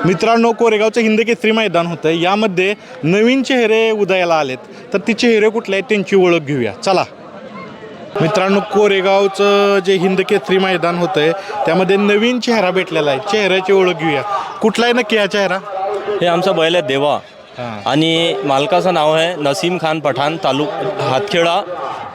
मित्रांनो, कोरेगावचं हिंद केसरी मैदान होतं. यामध्ये नवीन चेहरे उदयाला आलेत. तर ती चेहरे कुठले आहेत त्यांची ओळख घेऊया. चला मित्रांनो, कोरेगावचं जे हिंद केसरी मैदान होतंय त्यामध्ये नवीन चेहरा भेटलेला आहे. चेहऱ्याची ओळख घेऊया. कुठला आहे नक्की हा चेहरा? हे आमचा बैल आहे देवा आणि मालकाचं नाव आहे नसीम खान पठाण. हातखेडा,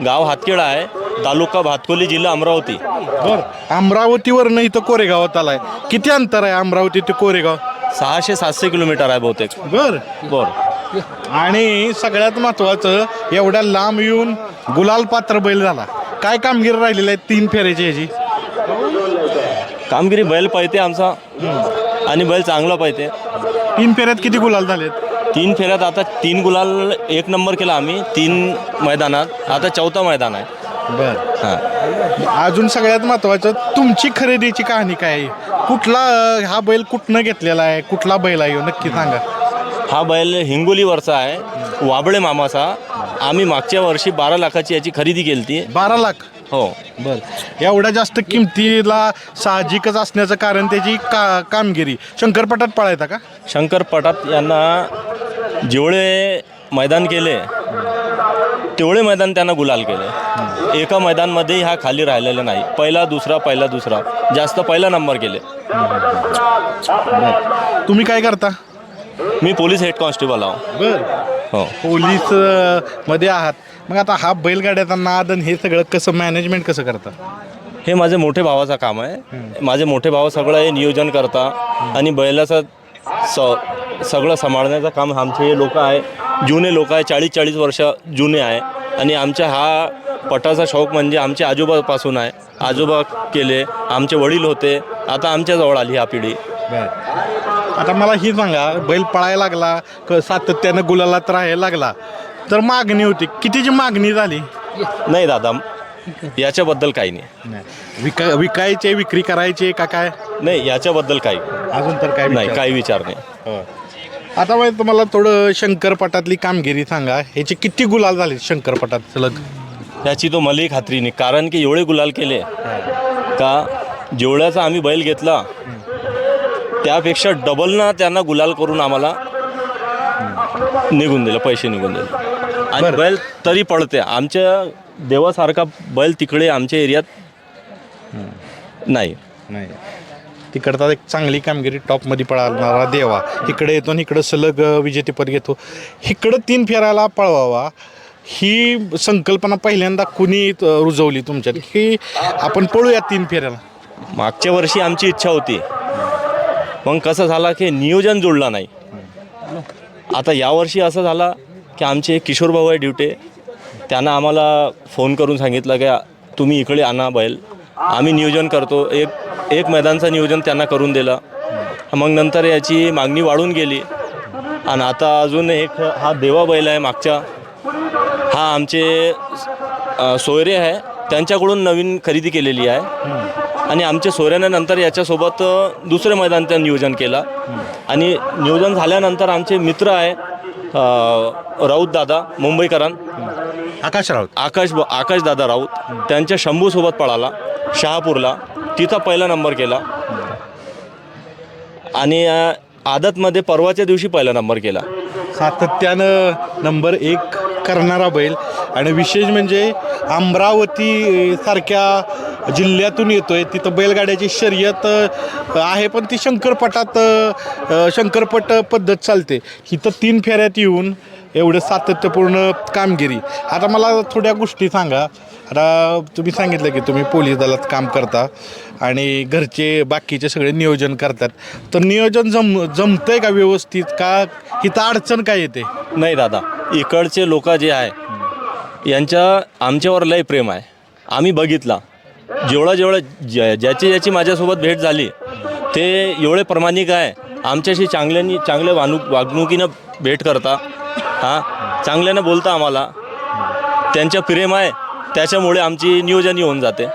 गाव हातखेडा आहे, तालुका भातकोली, जिल्हा अमरावती. बरं, अमरावतीवरनं इथं कोरेगावात आलाय. किती अंतर आहे अमरावती ते कोरेगाव? 600-700 किलोमीटर आहे बहुतेक. बरं. आणि सगळ्यात महत्त्वाचं, एवढ्या लांब येऊन गुलाल पात्र बैल झाला. काय कामगिरी राहिलेली आहे 3 फेऱ्याची ह्याची? कामगिरी बैल पाहिजे आमचा आणि बैल चांगला पाहिजे. 3 फेऱ्यात किती गुलाल झालेत? 3 फेऱ्यात आता 3 गुलाल, 1 नंबर केला आम्ही 3 मैदानात. आता 4थं मैदान आहे. बरं. हां, अजून सगळ्यात महत्त्वाचं, तुमची खरेदीची कहाणी काय आहे? कुठला हा बैल कुठनं घेतलेला आहे? कुठला बैल आहे नक्की सांगा. हा बैल हिंगोलीवरचा आहे, वाबळे मामाचा. आम्ही मागच्या वर्षी 12 लाखाची याची खरेदी केली ती. 12 लाख? हो. बरं. एवढ्या जास्त किमतीला साहजिकच असण्याचं कारण त्याची कामगिरी. शंकरपटात पळायचा का? शंकरपटात यांना जेवढे मैदान केले तेवढे मैदान त्यांना गुलाल केले. एका मैदानमध्ये हा खाली राहिलेला नाही. पहिला दुसरा जास्त पहिला नंबर केले. तुम्ही काय करता? मी पोलीस हेड कॉन्स्टेबल आहो. बरं. हो. पोलीस मध्ये आहात. मग आता हा बैलगाड्याचा नाद आणि हे सगळं कसं मॅनेजमेंट कसं करता? हे माझे मोठे भावाचं काम आहे. माझे मोठे भाव सगळं हे नियोजन करता आणि बैलाचं सगळं सांभाळण्याचं काम आमचे हे लोक आहे. जुने लोक आहे, 40-40 वर्ष जुने आहे. आणि आमच्या हा पटाचा शौक म्हणजे आमच्या आजोबापासून आहे. आजोबा केले, आमचे वडील होते, आता आमच्याजवळ आली हा पिढी. आता मला ही सांगा, बैल पळायला लागला, सातत्यानं गुलालात राहायला लागला, तर मागणी होती. कितीची मागणी झाली? नाही दादा, याच्याबद्दल काही नाही. विकायचे, विक्री करायचे का काय? नाही, याच्याबद्दल काही अजून तर काय नाही, काही विचार नाही. आता मग तुम्हाला थोडं शंकरपटातली कामगिरी सांगा. ह्याचे किती गुलाल झाले शंकरपटात सलग? याची तो मलाही खात्री नाही, कारण की एवढे गुलाल केले का जेवढ्याचा आम्ही बैल घेतला त्यापेक्षा डबल ना त्यांना गुलाल करून आम्हाला निघून दिलं, पैसे निघून दिले. आणि बैल तरी पळते. आमच्या देवासारखा बैल तिकडे आमच्या एरियात नाही. तिकडचा एक चांगली कामगिरी टॉपमध्ये पळाणारा देवा इकडे येतो आणि इकडं सलग विजेतेपद घेतो. इकडं 3 फेऱ्याला पळवावा ही संकल्पना पहिल्यांदा कुणी रुजवली तुमच्यात, की आपण पळूया 3 फेऱ्याला? मागच्या वर्षी आमची इच्छा होती, मग कसं झालं की नियोजन जुळलं नाही. आता यावर्षी असं झालं की आमचे किशोर भाऊ आहे ड्युटे, त्यांना आम्हाला फोन करून सांगितलं की तुम्ही इकडे आणा बैल, आम्ही नियोजन करतो. एक मैदानचं नियोजन त्यांना करून दिलं. मग नंतर याची मागणी वाढून गेली आणि आता अजून एक हा देवा बैल आहे मागच्या, हा आमचे सोयरे आहे त्यांच्याकडून नवीन खरेदी केलेली आहे. आणि आमच्या सोयऱ्याने नंतर याच्यासोबत दुसरे मैदानचं नियोजन केलं. आणि नियोजन झाल्यानंतर आमचे मित्र आहे राऊत दादा, मुंबईकरां, आकाश दादा राऊत, त्यांच्या शंभूसोबत पळाला शहापूरला, तिथं पहिला नंबर केला. आणि आदतमध्ये परवाच्या दिवशी पहिला नंबर केला. सातत्यानं नंबर 1 करणारा बैल. आणि विशेष म्हणजे अमरावती सारख्या जिल्ह्यातून येतोय, तिथं बैलगाड्याची शर्यत आहे, पण ती शंकरपट पद्धत चालते. इथं 3 फेऱ्यात येऊन एवढं सातत्यपूर्ण कामगिरी. आता मला थोड्या गोष्टी सांगा. आता तुम्ही सांगितलं की तुम्ही पोलीस दलात काम करता आणि घरचे बाकीचे सगळे नियोजन करतात, तर नियोजन जमतंय का व्यवस्थित, का इथं अडचण काय येते? नाही दादा, इकडचे लोक जे आहे यांच्या आमच्यावर लय प्रेम आहे. आम्ही बघितला जेवढं ज्याची माझ्यासोबत भेट झाली ते एवढे प्रामाणिक आहे. आमच्याशी चांगल्या वागणुकीनं भेट करता, चांगल्यानं बोलता. आम्हाला त्यांच्या प्रेम आहे, त्याच्यामुळे आमची नियोजन होऊन जाते.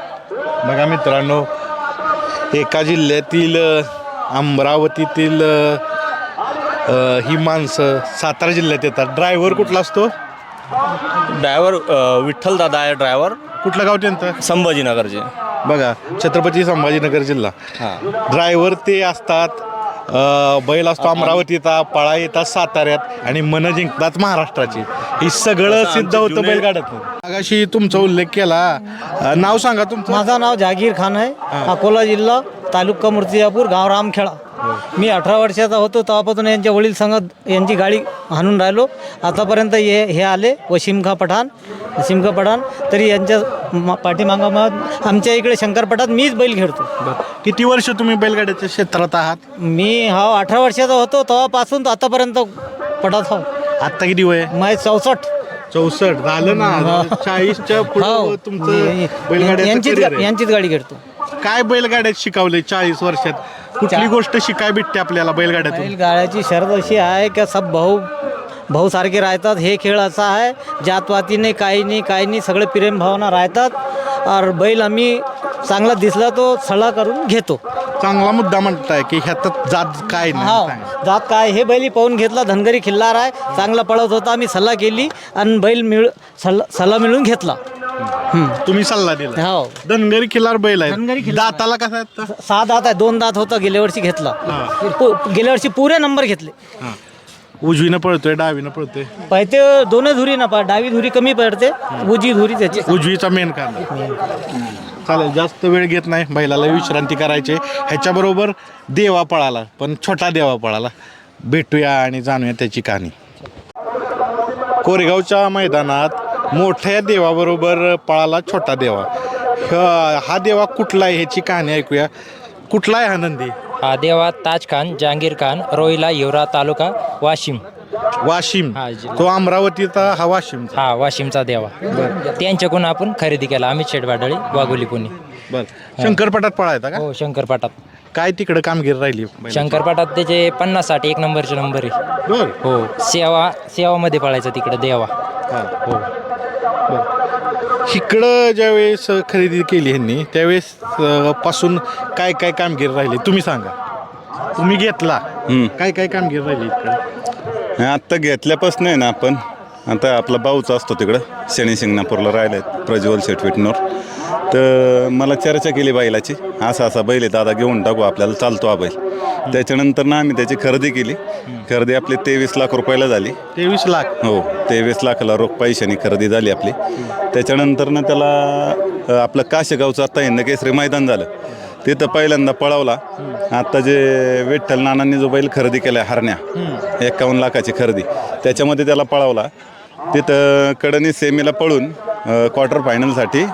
बघा मित्रांनो, एका जिल्ह्यातील अमरावतीतील ही माणसं सातारा जिल्ह्यात येतात. ड्रायव्हर कुठला असतो? ड्रायव्हर विठ्ठल दादा आहे. ड्रायव्हर कुठलं गाव त्यांचं? संभाजीनगरचे. बघा, छत्रपती संभाजीनगर जिल्हा. ड्रायव्हर ते असतात बैल असतो अमरावतीचा, पळा येतात साताऱ्यात आणि मन जिंकतात महाराष्ट्राची. हे सगळं सिद्ध होतं बैलगाड्यात. मागाशी तुमचा उल्लेख केला. नाव सांगा तुमचं. माझं नाव जहागीर खान आहे. अकोला जिल्हा, तालुका मूर्तिजापूर, गाव रामखेडा. मी 18 वर्षाचा होतो तेव्हापासून यांच्या वडील संगत यांची गाडी हाणून राहिलो. आतापर्यंत हे आले वशिमखा पठाण तरी यांच्या पाठीमागं मग आमच्या इकडे शंकरपटात मीच बैल खेळतो. किती वर्ष तुम्ही बैलगाड्याच्या क्षेत्रात आहात? मी 18 वर्षाचा होतो तेव्हापासून आतापर्यंत पटात हो. आत्ता किती वय? माझे 64 झालं ना. 40च्या पुढे तुमचं बैलगाड्याचं career आहे. यांचीच गाडी खेळतो. काय बैलगाड्यात शिकवलंय 40 वर्षात? कुठली गोष्ट शिकाय भेटते आपल्याला बैलगाड्यातून? बैलगाड्याची शर्त अशी आहे की सब भाऊ सारखे राहतात. हे खेळ असा आहे जातवातीने काही नाही सगळे प्रेम भावना राहतात. और बैल आम्ही चांगला दिसला तो सल्ला करून घेतो. चांगला मुद्दा म्हणताय की ह्यात जात काय हा नाही. जात काय हे बैल पाहून घेतला. धनगरी खिल्लार आहे, चांगला पळत होता. आम्ही सल्ला केली आणि बैल सल्ला मिळून घेतला. तुम्ही सल्ला दिला. हो, धनगरी खिल्लार बैल धनगरी आहे. खिल्लार. दाताला कसा आहे? 6 दात आहे. 2 दात होता गेल्या वर्षी घेतला. गेल्या वर्षी पुरे नंबर घेतले. उजवीनं पळतोय डावीनं पळतोय? पळते दोन्ही धुरी ना डावी धुरी कमी पडते, उजवी धुरी त्याची. उजवीचा मेन कारण. चालेल, जास्त वेळ घेत नाही. बैलाला विश्रांती करायची. ह्याच्याबरोबर देवा पळाला, पण छोटा देवा पळाला. भेटूया आणि जाणूया त्याची कहाणी. कोरेगावच्या मैदानात मोठ्या देवाबरोबर पळाला छोटा देवा. हा देवा कुठला आहे ह्याची कहाणी ऐकूया. कुठला आहे हा नंदी? हा देवा ताज खान, जहांगीर खान, रोहिला, हिवरा तालुका, वाशिम. वाशिम. तो अमरावतीचा, हा वाशिम. हा वाशिमचा देवा. त्यांच्याकडून आपण खरेदी केला. अमित शेटवाडळी, वाघोली, पुणे. बर. शंकरपटात पळायचा का? हो, शंकरपाटात. काय तिकडे कामगिरी राहिली? शंकरपाटात त्याचे 50-60 एक नंबरचे नंबर आहे. बर. हो, सेवामध्ये पळायचं तिकडे देवा. हो. इकडं ज्यावेळेस खरेदी केली ह्यांनी त्यावेळेस पासून काय काय कामगिरी राहिली तुम्ही सांगा. तुम्ही घेतला, काय काय कामगिरी राहिली इकडं? आत्ता घेतल्यापासून आहे ना, आपण आता आपला भाऊच असतो तिकडं शनी शिंगणापूरला राहिला आहे, प्रज्वल शेटविटनोर. तर मला चर्चा केली बैलाची, असा बैल आहे दादा, घेऊन टाकू, आपल्याला चालतो हा बैल. त्याच्यानंतर ना आम्ही त्याची खरेदी केली. खरेदी आपली 23 लाख रुपयाला झाली. 23 लाख? हो, 23 लाखाला रोख पैशानी खरेदी झाली आपली. त्याच्यानंतर ना त्याला आपलं काशेगावचं आता हिंद केसरी मैदान झालं, तिथं पहिल्यांदा पळवला. आता जे विठ्ठल नानांनी जो बैल खरेदी केला हरण्या, 51 लाखाची खरेदी, त्याच्यामध्ये त्याला पळवला. तिथं कडनी सेमीला पळून क्वार्टर फायनलसाठी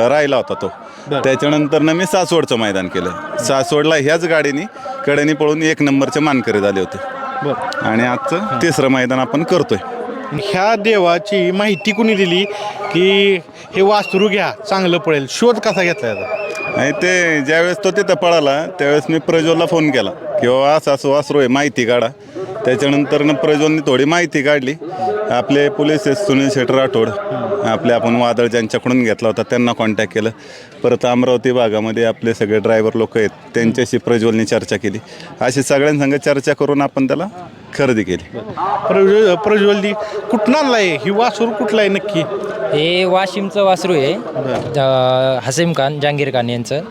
राहिला होता तो. त्याच्यानंतर मी सासवडचं मैदान केलं. सासवडला ह्याच गाडीने कडनी पळून 1 नंबरचे मानकरी झाले होते. आणि आजचं 3रं मैदान आपण करतोय. ह्या देवाची माहिती कुणी दिली की हे वासरू घ्या चांगलं पळेल? शोध कसा घेतला याचा? आणि ते ज्यावेळेस तो तिथं पळाला त्यावेळेस मी प्रज्वलला फोन केला की बाबा असं वासरू आहे, माहिती काढा. त्याच्यानंतर प्रज्वलने थोडी माहिती काढली. आपले पोलीस सुनील शेठ राठोड, आपले आपण वादळ ज्यांच्याकडून घेतला होता त्यांना कॉन्टॅक्ट केलं. परत अमरावती भागामध्ये आपले सगळे ड्रायव्हर लोक आहेत, त्यांच्याशी प्रज्वलने चर्चा केली. अशी सगळ्यांसंग चर्चा करून आपण त्याला खरेदी केली. प्रज्वलदी कुठं आणलाय ही वासरू? कुठला आहे नक्की? हे वाशिमचं वासरू आहे. हसीम खान, जहांगीर खान यांचं.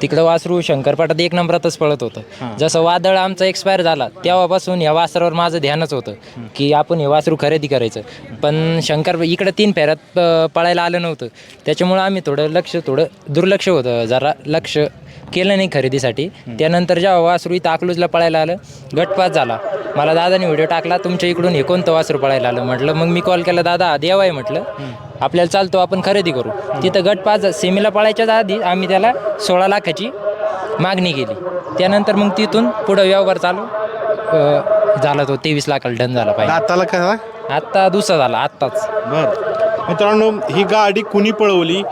तिकडं वासरू शंकरपाटात 1 नंबरातच पळत होतं. जसं वादळ आमचा एक्सपायर झाला तेव्हापासून या वासरावर माझं ध्यानच होतं की आपण हे वासरू खरेदी करायचं. पण इकडं 3 फेऱ्यात पळायला आलं नव्हतं, त्याच्यामुळं आम्ही थोडं दुर्लक्ष होतं, जरा लक्ष केलं नाही खरेदीसाठी. त्यानंतर जेव्हा वासरू इथं अकलूजला पळायला आलं, गटपास झाला. मला दादाने व्हिडिओ टाकला, तुमच्या इकडून हे कोणतं वासरू पळायला आलं म्हटलं. मग मी कॉल केला, दादा देव आहे म्हटलं, आपल्याला चालतो, आपण खरेदी करू. तिथं गटपास सेमीला पळायच्याच आधी आम्ही त्याला 16 लाखाची मागणी केली. त्यानंतर मग तिथून पुढं व्यवहार चालू झाला, तो 23 लाखाला डन झाला पाहिजे. दाताला कसा? आत्ता दुसरा झाला आत्ताच. बरं मित्रांनो, ही गाडी कुणी पळवली?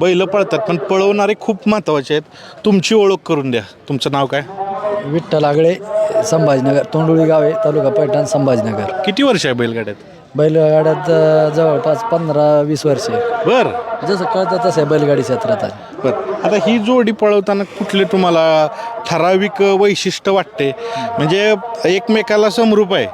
बैल पळतात पण पळवणारे खूप महत्त्वाचे आहेत. तुमची ओळख करून द्या. तुमचं नाव काय? विठ्ठल आगळे, संभाजीनगर, तोंडुळी गाव आहे, तालुका पैठण, संभाजीनगर. किती वर्ष आहे बैलगाड्यात? बैलगाड्यात जवळपास 15-20 वर्षे. बरं. जसं कळतं तसं आहे बैलगाडी क्षेत्रात आहे. बरं. आता ही जोडी पळवताना कुठले तुम्हाला ठराविक वैशिष्ट्य वाटते? म्हणजे एकमेकाला समरूप आहे,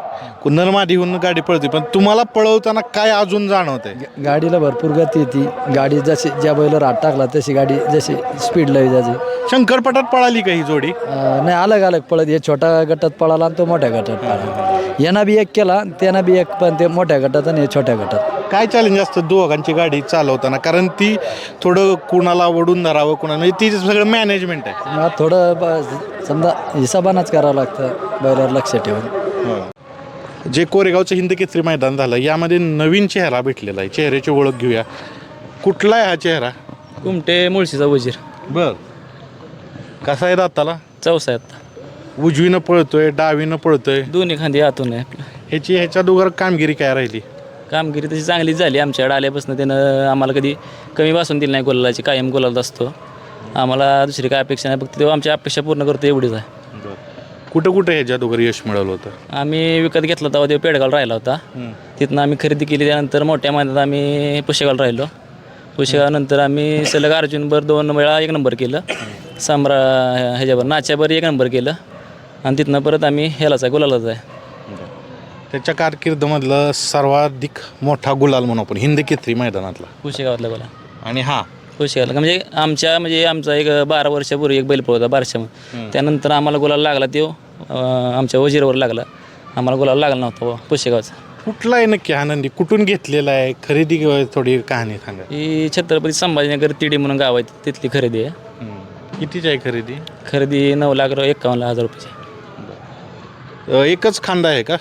नरमादीहून गाडी पळते, पण तुम्हाला पळवताना काय अजून जाणवतंय? गाडीला भरपूर गती येते. गाडी जशी ज्या बैलावर हात टाकला तशी गाडी जशी स्पीडला जायची. शंकरपटात पळाली का ही जोडी? नाही, अलग अलग पळत. हे छोट्या गटात पळाला आणि तो मोठ्या गटात पळाला. यांना बी एक केला, त्यांना बी एक, पण ते मोठ्या गटात आणि हे छोट्या गटात. काय चॅलेंज असतं दोघांची गाडी चालवताना? कारण ती थोडं कुणाला ओढून धरावं, कुणाला, म्हणजे ती सगळं मॅनेजमेंट आहे. मग थोडं समजा हिसाबानंच करावं लागतं, बैलावर लक्ष ठेवून. जे कोरेगावचं हिंद केसरी मैदान झालं, यामध्ये नवीन चेहरा भेटलेला आहे. चेहऱ्याची ओळख घेऊया. कुठला आहे हा चेहरा? कुमटे मुळशीचा वजीर. बर, कसा आहे दाताला? चौसा आहेत. उजवीनं पळतोय, डावीनं पळतोय, दोन्ही खांदी आतून आहे आपलं. ह्याच्या दोघांवर कामगिरी काय राहिली? कामगिरी तशी चांगलीच झाली. आमच्याकडे आल्यापासून त्यानं आम्हाला कधी कमी बसून दिली नाही. गोलाची कायम गोलात असतो. आम्हाला दुसरी काय अपेक्षा नाही, फक्त तेव्हा आमची अपेक्षा पूर्ण करतो एवढीच आहे. कुठं कुठं ह्याच्या दोघं यश मिळवलं होतं? आम्ही विकत घेतला तेव्हा तेव्हा पेडगाव राहिला होता. तिथनं आम्ही खरेदी केली. त्यानंतर मोठ्या मैदानात आम्ही पुशेगाव राहिलो. पुशेगावनंतर आम्ही सलग अर्जुनभर 2 वेळा 1 नंबर केलं. ह्याच्यावर नाच्यावर 1 नंबर केलं. आणि तिथनं परत आम्ही ह्यालाच आहे, गुलालाच आहे. त्याच्या कारकिर्दमधलं सर्वाधिक मोठा गुलाल म्हणून आपण हिंद केसरी मैदानातला पुशेगावातला गोला. आणि हा पुशेगावला म्हणजे आमचा एक 12 वर्षापूर्वी एक बैल पळवता बारशामध्ये. त्यानंतर आम्हाला गुलाल लागला. तो आमच्या वजीरवर लागला. आम्हाला गुलाल लागला नव्हता पुशेगावचा. कुठला आहे नक्की हा नंदी? कुठून घेतलेला आहे? खरेदी थोडी कहाणी सांगा. ही छत्रपती संभाजीनगर तिडी म्हणून गाव आहे, तिथली खरेदी आहे. कितीची आहे खरेदी? खरेदी 9,51,000 रुपयाची. एकच खांदा आहे का?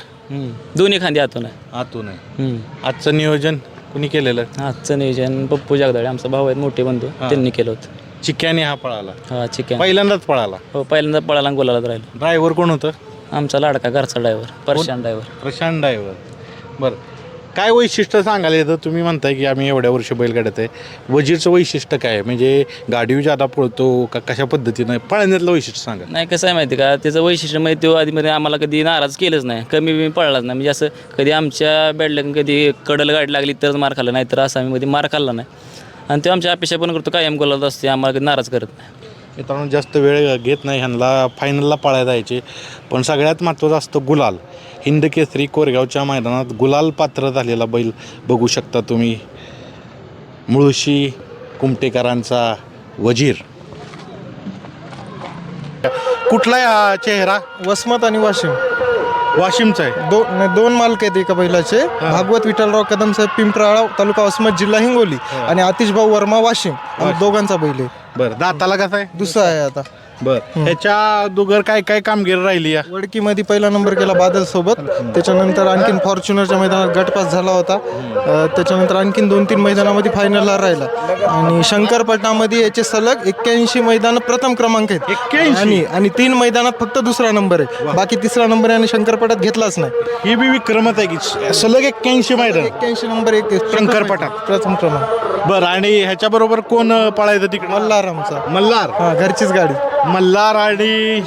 दोन्ही खांदी आतून आहे. आतून आहे. आजचं नियोजन कुणी केलेलं? आजचं नियोजन पप्पू जगदाळे, आमचा भाऊ आहेत, मोठे बंधू, त्यांनी केलं होतं. चिक्याने हा पळाला? हा, चिकन पहिल्यांदाच पळाला? हो, पहिल्यांदा पळाला गोलाला राहिलो. ड्रायव्हर कोण होतं? आमचा लाडका घरचा ड्रायव्हर, परशान ड्रायव्हर. प्रशांत ड्रायव्हर. बरं, काय वैशिष्ट्य सांगायला येतं? तुम्ही म्हणताय की आम्ही एवढ्या वर्ष बैलगाड्यात आहे. वजीरचं वैशिष्ट्य काय आहे? म्हणजे गाडी जादा पळतो का कशा पद्धतीनं? पळण्यातलं वैशिष्ट्य सांगा. नाही, कसं आहे माहिती का, त्याचं वैशिष्ट्य माहिती तो आधीमध्ये आम्हाला कधी नाराज केलंच नाही, कमी पळलाच नाही. म्हणजे असं कधी आमच्या बॅडला कधी कडल गाडी लागली तरच मार खाल्ला, नाही तर असं आम्ही मध्ये मार खाल्ला नाही. आणि तो आमच्या अपेक्षा पण करतो, कायम गोलात असते, आम्हाला कधी नाराज करत नाही. मित्रांनो, जास्त वेळ घेत नाही. ह्यांना फायनलला पळायला जायचे, पण सगळ्यात महत्त्वाचं असतं गुलाल. हिंद केसरी कोरेगावच्या मैदानात गुलाल पात्र झालेला बैल बघू शकता तुम्ही. मुळशी कुमटेकरांचा वजीर. कुठला आहे हा चेहरा? वसमत आणि वाशिम. वाशिमचा आहे. दोन मालक आहेत एका बैलाचे. भागवत विठ्ठलराव कदम साहेब पिंपराळा, तालुका वसमत, जिल्हा हिंगोली, आणि आतिश भाऊ वर्मा वाशिम. आणि दोघांचा बैल आहे. बरं, दाताला कसा आहे? दुसरा आहे आता. बरं, ह्याच्या दोघर काय काय कामगिरी राहिली? या वडकीमध्ये पहिला नंबर केला बादल सोबत. त्याच्यानंतर आणखीन फॉर्च्युनरच्या मैदानात गटपास झाला होता. त्याच्यानंतर आणखीन 2-3 मैदानामध्ये फायनलला राहिला. आणि शंकरपटामध्ये याचे सलग 81 मैदान प्रथम क्रमांक आहेत. 81? आणि 3 मैदानात फक्त दुसरा नंबर आहे. बाकी तिसरा नंबर याने शंकरपटात घेतलाच नाही. ही बी विक्रमच आहे की सलग 81 मैदान. 81 नंबर एक शंकरपटात प्रथम क्रमांक. बरं, आणि ह्याच्या बरोबर कोण पळायचं तिकडे? मल्हार आमचा. मल्हार. हा, घरचीच गाडी. मल्हार आणि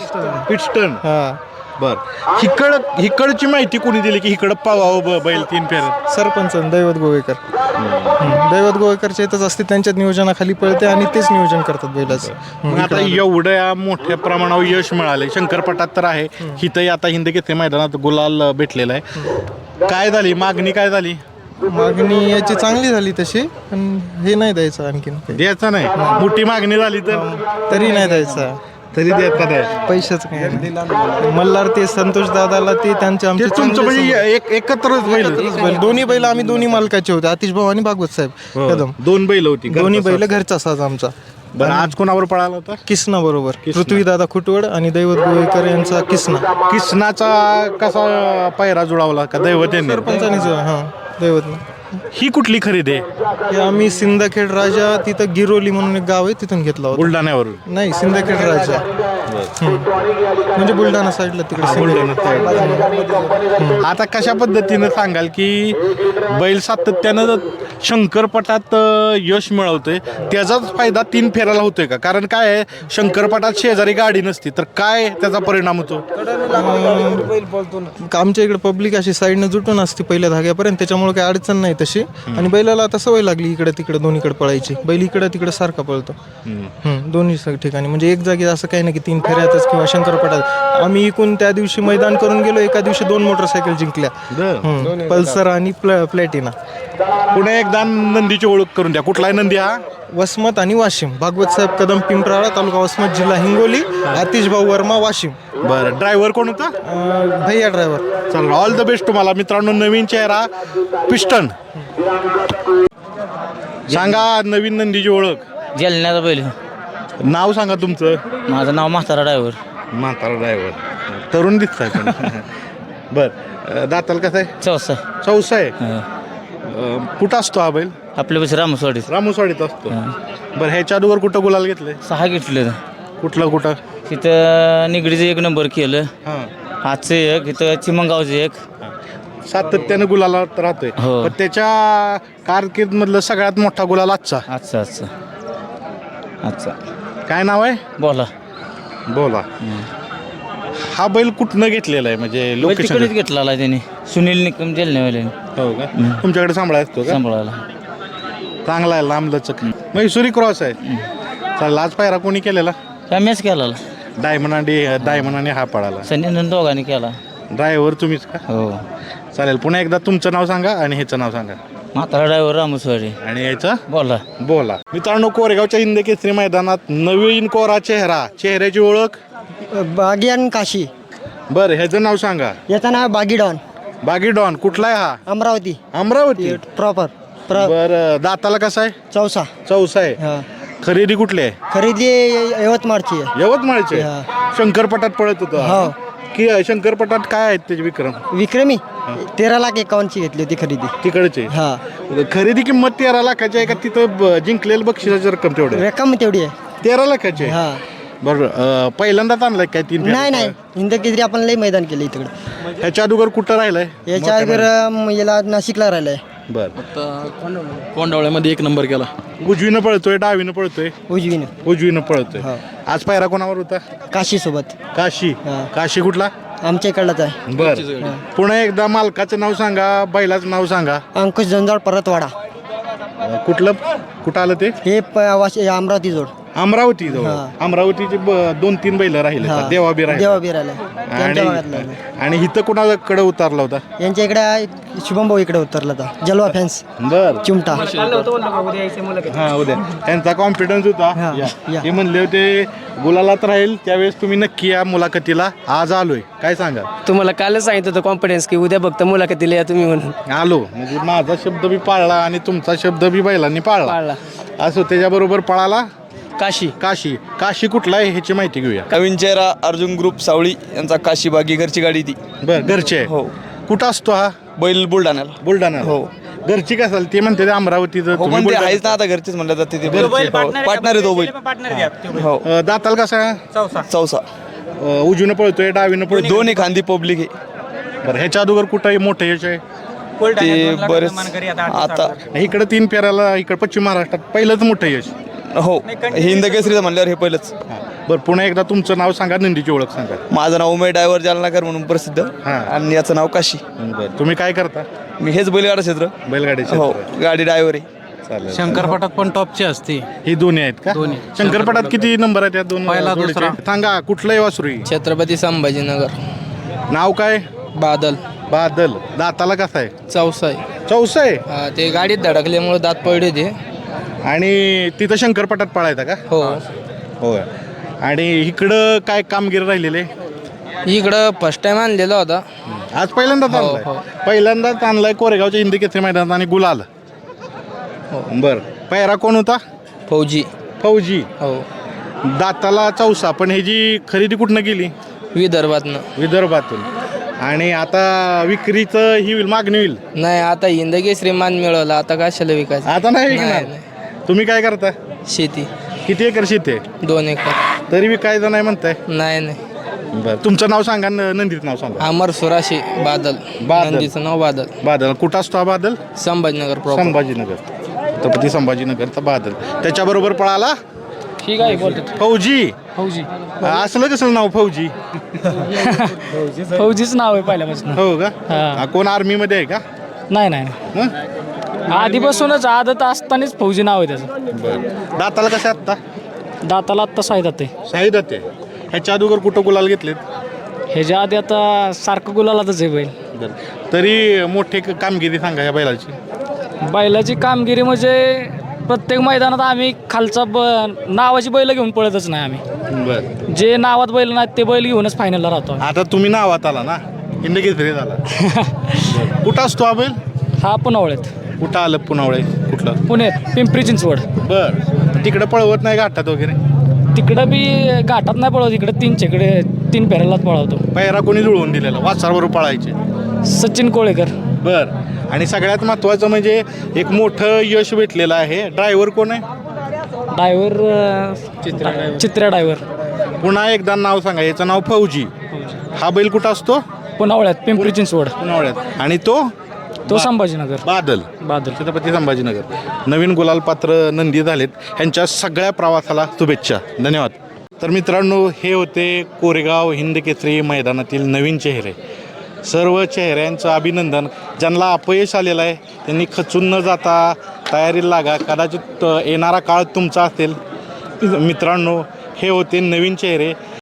पिस्टन. हा, बर, हिकडची माहिती कोणी दिली की इकडं पळावं बैल 3 फेऱ्यात? सरपंच दैवत गोवेकर. दैवत गोवेकरच्या इथंच असते, त्यांच्या नियोजनाखाली पळते आणि तेच नियोजन करतात बैलाचं. मग आता एवढ्या मोठ्या प्रमाणावर यश मिळाले शंकरपटात तर आहे, हिथंही आता हिंद केसरी मैदानात गुलाल भेटलेला आहे. काय झाली मागणी? काय झाली मागणी? याची चांगली झाली तशी, पण हे नाही द्यायचं आणखीन काही. द्यायचं नाही? मोठी मागणी झाली तर तरी नाही द्यायचं. तरी द्यायचं नाही? पैशाच काय. मल्हार ते संतोष दादाला ते त्यांचे आमचे तुमचं म्हणजे एकत्रच बैल? दोन्ही बैल आम्ही दोन्ही मालकाचे होते, आतिश भाऊ आणि भागवत साहेब कदम. 2 बैल होती? दोन्ही बैल घरचा साज आमचा. बरं, आज कोणावर पळाला होता? किसना बरोबर. पृथ्वीदादा खुटवड आणि दैवत गोवेकर यांचा किसना. किसनाचा कसा पायरा जुळावला का दैवत यांनी? सरपंचानीच. हां, दैवत. ही कुठली खरेदी आहे? हे आम्ही सिंदखेड राजा, तिथं गिरोली म्हणून एक गाव आहे, तिथून घेतला होता. बुलढाण्यावरून? नाही, सिंदखेड राजा. म्हणजे बुलढाणा साईडला तिकडे. आता कशा पद्धतीनं सांगाल की बैल सातत्यानं शंकरपटात यश मिळवतोय, त्याचाच फायदा 3 फेऱ्याला होतोय का? कारण काय आहे, शंकरपटात शेजारी गाडी नसती तर काय त्याचा परिणाम होतो? आमच्या इकडे पब्लिक अशी साईडनं जुटून असते पहिल्या धाग्यापर्यंत, त्याच्यामुळे काही अडचण नाही. तशी आणि बैलाला आता सवय लागली इकडे तिकडे दोन्हीकडे पळायची. बैल इकडे तिकडे सारखा पळतो दोन्ही ठिकाणी. म्हणजे एक जागी असं काही नाही की 3 फेऱ्यातच किंवा शंकरपटात. आम्ही इकून त्या दिवशी मैदान करून गेलो. एका दिवशी 2 मोटरसायकल जिंकल्या, पल्सर आणि प्लॅटिना. पुन्हा एकदा नंदीची ओळख करून द्या. कुठलाही नंदी हा? वसमत आणि वाशिम. भागवत साहेब कदम, पिंपराळा तालुका वसमत, जिल्हा हिंगोली. आतिश भाऊ वर्मा, वाशिम. बरं, ड्रायव्हर कोण होता? भैया ड्रायव्हर. चला, ऑल द बेस्ट तुम्हाला मित्रांनो. नवीन चेहरा पिस्टन. सांगा नवीन नंदीची ओळख. जालन्याचा बैल. नाव सांगा तुमचं. माझं नाव म्हातारा ड्रायव्हर. म्हातारा ड्रायव्हर. तरुण दिसताय पण. बर, दाताल कसं आहे? चौसा. चौसा आहे. कुठं असतो हा बैल? आपल्या पैसे रामसवाडीत. रामोसवाडीत असतो. बरं, ह्याच्या अगोदर कुठं गुलाल घेतलंय? 6 घेतले. कुठं? तिथं निगडीचं 1 नंबर केलं. हां, आजचं 1, इथं चिमणगावचं 1. सातत्यानं गुलाला राहतोय. हो. पण त्याच्या कारकीर्दमधलं सगळ्यात मोठा गुलाल आजचा. आजचा काय नाव आहे? बोला. हा बैल कुठनं घेतलेला आहे म्हणजे लोकेशन? तिकडेच घेतलेला त्याने, सुनील निकम जालन्यावाल्याने. हो का? तुमच्याकडे सांभाळा असतो का? सांभाळायला. चांगला आहे, लांब लचक. मैसुरी क्रॉस आहे. चालेल, आज पायरा कोणी केलेला? मॅच केला. डायमंड आणि हा पळाला. संजय दोघांनी केला. ड्रायव्हर तुम्हीच का? हो. चालेल, पुन्हा एकदा तुमचं नाव सांगा आणि ह्याचं नाव सांगा. म्हातारा ड्रायव्हर रामसवाडी. आणि याचं बोला. मित्रांनो, कोरेगावच्या हिंद केसरी मैदानात नवीन कोरा चेहऱ्याची ओळख. बागियान काशी. बरं, ह्याचं नाव सांगा. याचं नाव बागीडॉन. बागी डॉन. कुठला आहे हा? अमरावती. प्रॉपर. बरं, दाताला कसा आहे? चौसा आहे. खरेदी कुठली आहे? खरेदी यवतमाळची आहे. यवतमाळचे. हा. शंकरपटात पळत होतं. हो. की शंकरपटात काय आहेत त्याचे विक्रम? विक्रमी 13,51,000 घेतली होती खरेदी. तिकडचे. हा. खरेदी किंमत 13 लाखाची आहे का? तिथं जिंकलेलं बक्षिसाची रक्कम तेवढे रक्कम तेवढी आहे. 13 लाखाची आहे. हा. बरं, पहिल्यांदाच आणलाय काय? 3 नाही हिंद केसरी आपण लई मैदान केलं इकडे. ह्याच्या अगोदर कुठं राहिलाय? याच्या अगोदर याला नाशिकला राहिलंय. बरं, कोंडावळ्यामध्ये 1 नंबर केला. उजवीनं पळतोय डावीनं पळतोय? उजवीनं पळतोय. आज पायरा कोणावर होता? काशी सोबत. काशी. हा. काशी कुठला? आमच्या इकडलाच आहे. बरं, पुन्हा एकदा मालकाचं नाव सांगा, बैलाचं नाव सांगा. अंकुश जंजाळ परतवाडा. कुठं आलं ते? हे अमरावती जोड. अमरावती जवळ. हा. अमरावतीचे 2-3 बैल राहिले. देवाबी राहिले. राहिला. आणि इथं कुणाकडे उतरला होता? यांच्या इकडे शुभम भाऊ इकडे उतरला होता. जलवा फॅन्स. बर, चिमटा. हा, उद्या त्यांचा कॉन्फिडन्स होता. हा, या. ते म्हणले होते गुलालात राहील त्यावेळेस तुम्ही नक्की या मुलाखतीला. आज आलोय. काय सांगा? तुम्हाला कालच सांगितलं होतं कॉन्फिडन्स की उद्या फक्त मुलाखतीला या तुम्ही म्हणून. आलो म्हणजे माझा शब्द बी पाळला आणि तुमचा शब्द बी बैलांनी पाळला. असो, त्याच्याबरोबर पळाला काशी कुठला आहे ह्याची माहिती घेऊया. नवीन चेहरा अर्जुन ग्रुप सावळी यांचा काशी बागी घरची गाडी ती. बरं, घरचे आहे. हो. कुठं असतो हा बैल बुलढाणा. हो. घरची काय असेल ते म्हणते अमरावतीचं. हो, पण ते आहेच ना आता घरचेच म्हणलं जाते ते. पार्टनर आहे तो बैल. हो. दाताल कसा आहे? चौसा. उजवीनं पळतोय डावीनं पळतोय? दोन्ही खांदी पब्लिक आहे. बरं, ह्याच्या अगोदर कुठं मोठे ह्याचे आहे? ते बरेच आता इकडे 3 फेऱ्याला इकडे पश्चिम महाराष्ट्रात पहिलंच मोठं यश. हो, हिंद केसरीचं म्हणल्यावर हे पहिलंच. बरं, पुन्हा एकदा तुमचं नाव सांगा, नंदीची ओळख सांगा. माझं नाव उमेश ड्रायव्हर जालनाकर म्हणून प्रसिद्ध. हा. आणि याचं नाव काशी. बरं, तुम्ही काय करता? मी हेच बैलगाडा क्षेत्र. बैलगाडी हो, गाडी ड्रायव्हर आहे. चालेल. शंकरपटात पण टॉपची असते. ही दोन्ही आहेत का? शंकरपटात किती नंबर आहेत या दोन? पहिला, जोडीचे? दुसरा. सांगा कुठलंही वासरू? छत्रपती संभाजीनगर. नाव काय? बादल. दाताला कसा आहे? चौसा चौसा आहे. आहे. ते गाडीत धडकल्यामुळे दात पडले ते. आणि तिथं शंकरपटात पळायचा का? हो. होय. आणि इकडं काय कामगिरी राहिलेले? इकडं फर्स्ट टाइम आणलेला होता. आज पहिल्यांदाच हो. आणलाय? पहिल्यांदाच आणलाय कोरेगावच्या हिंदी केसरी मैदानात आणि गुलाल. बर, पैरा कोण होता? फौजी. हो. दाताला चौसा. पण ह्याची खरेदी कुठनं गेली? विदर्भातून. आणि आता विक्रीचं ही होईल, मागणी होईल? नाही, आता हिंद केसरी मान मिळवला. आता कशाला विकायचं? आता नाही विकणार. तुम्ही काय करता? शेती. किती एकर शेती आहे? 2 एकर. तरी विकायचं नाही म्हणताय? नाही. बरं, तुमचं नाव सांगा, नंदीचं नाव सांगा. अमर सुराशी. बादल. नंदीचं नाव बादल. कुठं असतो हा बादल? संभाजीनगर. संभाजीनगर. छत्रपती संभाजीनगरचा बादल. त्याच्याबरोबर पळाला ठीक आहे. बोलतो फौजी. असलं कसं नाव फौजी? फौजीच नाव आहे पहिल्यापासून. हो का? कोण आर्मी मध्ये आहे का? नाही. हं? आधीपासूनच आदत असतानाच फौजी नाव आहे त्याचं. दाताला कसे आत्ता दाताला आत्ता साईदात आहे. शाहीद ते ह्याच्या अगोदर कुठं गुलाल घेतलेत? ह्याच्या आधी आता सारखं गुलालातच आहे बैल. तरी मोठे कामगिरी सांगा या बैलाची. बैलाची कामगिरी म्हणजे प्रत्येक मैदानात आम्ही खालचा नावाची बैल घेऊन पळतच नाही आम्ही. बरं जे नावात बैल नाहीत ते बैल घेऊनच फायनलला राहतो. आता तुम्ही नावात आला ना, इंडकेसरी झाला. कुठं असतो हा बैल? हा पुनावळ्यात. कुठं आलं पुनावळे? कुठलं? पुण्यात पिंपरी चिंचवड. बरं तिकडं पळवत नाही घाटात वगैरे? तिकडं बी घाटात नाही पळवत, इकडे 3 फेऱ्यालाच पळवतो. पैरा कोणी जुळवून दिलेला वासारबरोबर पळायचे? सचिन कोळेकर. बरं आणि सगळ्यात महत्त्वाचं म्हणजे एक मोठं यश भेटलेलं आहे. ड्रायव्हर कोण आहे? Driver Chitrya driver. पुन्हा एकदा नाव सांगा. याचं नाव फौजी. हा बैल कुठं असतो? पुनावळ्यात पिंपरी चिंचवड. पुनावळ्यात. आणि तो संभाजीनगर. बादल छत्रपती संभाजीनगर. नवीन गुलाल पात्र नंदी झालेत. ह्यांच्या सगळ्या प्रवासाला शुभेच्छा. धन्यवाद. तर मित्रांनो, हे होते कोरेगाव हिंदकेसरी मैदानातील नवीन चेहरे. सर्व चेहऱ्यांचं अभिनंदन. ज्यांना अपयश आलेलं आहे त्यांनी खचून न जाता तयारीला लागा. कदाचित येणारा काळ तुमचा असेल. मित्रांनो, हे होते नवीन चेहरे.